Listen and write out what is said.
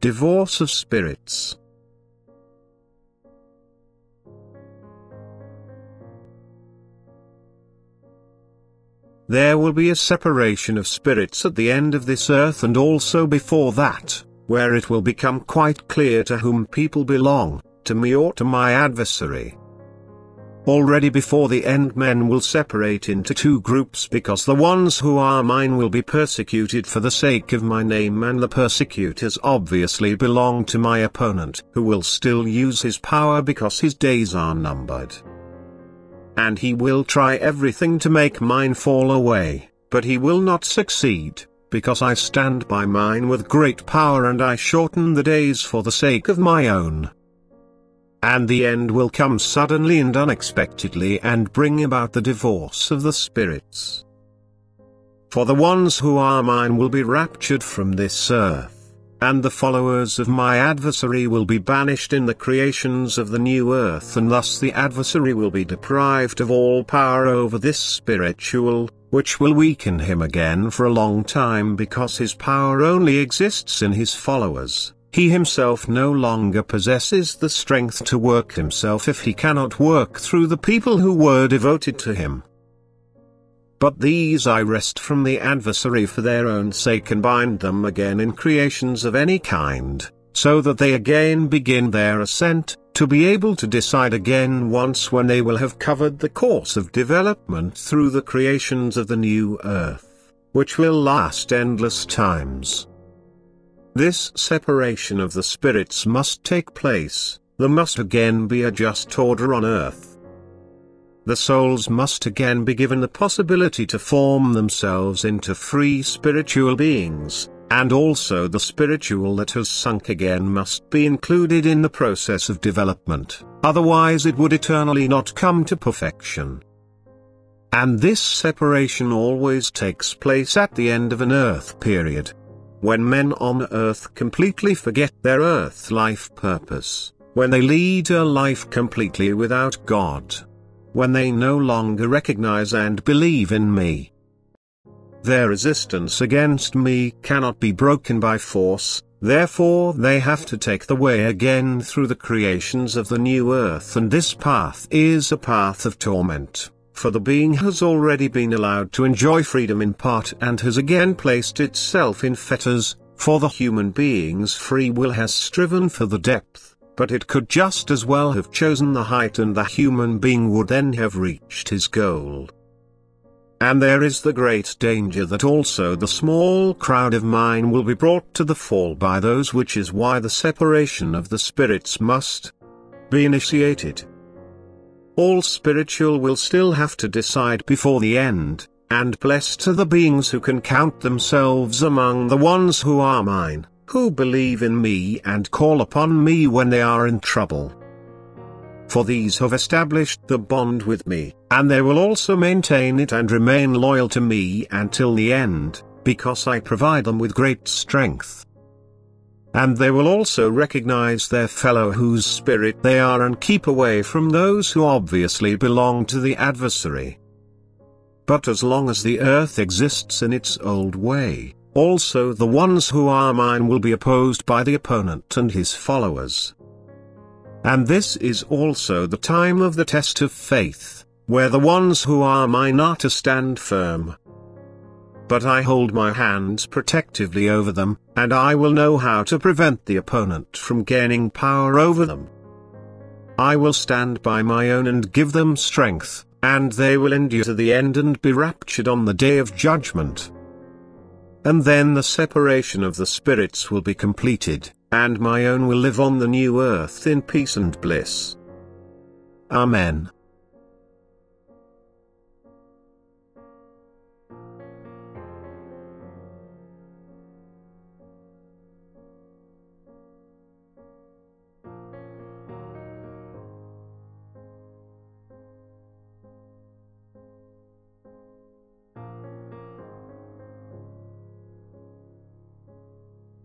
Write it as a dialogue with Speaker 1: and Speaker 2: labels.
Speaker 1: Divorce of spirits. There will be a separation of spirits at the end of this earth and also before that, where it will become quite clear to whom people belong, to me or to my adversary. Already before the end men will separate into two groups because the ones who are mine will be persecuted for the sake of my name and the persecutors obviously belong to my opponent who will still use his power because his days are numbered. And he will try everything to make mine fall away, but he will not succeed, because I stand by mine with great power and I shorten the days for the sake of my own. And the end will come suddenly and unexpectedly and bring about the divorce of the spirits. For the ones who are mine will be raptured from this earth, and the followers of my adversary will be banished in the creations of the new earth, and thus the adversary will be deprived of all power over this spiritual, which will weaken him again for a long time because his power only exists in his followers. He himself no longer possesses the strength to work himself if he cannot work through the people who were devoted to him. But these I wrest from the adversary for their own sake and bind them again in creations of any kind, so that they again begin their ascent, to be able to decide again once when they will have covered the course of development through the creations of the new earth, which will last endless times. This separation of the spirits must take place, there must again be a just order on earth. The souls must again be given the possibility to form themselves into free spiritual beings, and also the spiritual that has sunk again must be included in the process of development, otherwise it would eternally not come to perfection. And this separation always takes place at the end of an earth period, when men on earth completely forget their earth life purpose, when they lead a life completely without God, when they no longer recognize and believe in me. Their resistance against me cannot be broken by force, therefore they have to take the way again through the creations of the new earth, and this path is a path of torment. For the being has already been allowed to enjoy freedom in part and has again placed itself in fetters, for the human being's free will has striven for the depth, but it could just as well have chosen the height and the human being would then have reached his goal. And there is the great danger that also the small crowd of mine will be brought to the fall by those, which is why the separation of the spirits must be initiated. All spiritual will still have to decide before the end, and blessed are the beings who can count themselves among the ones who are mine, who believe in me and call upon me when they are in trouble. For these have established the bond with me, and they will also maintain it and remain loyal to me until the end, because I provide them with great strength. And they will also recognize their fellow whose spirit they are and keep away from those who obviously belong to the adversary. But as long as the earth exists in its old way, also the ones who are mine will be opposed by the opponent and his followers. And this is also the time of the test of faith, where the ones who are mine are to stand firm. But I hold my hands protectively over them, and I will know how to prevent the opponent from gaining power over them. I will stand by my own and give them strength, and they will endure to the end and be raptured on the day of judgment. And then the separation of the spirits will be completed, and my own will live on the new earth in peace and bliss. Amen.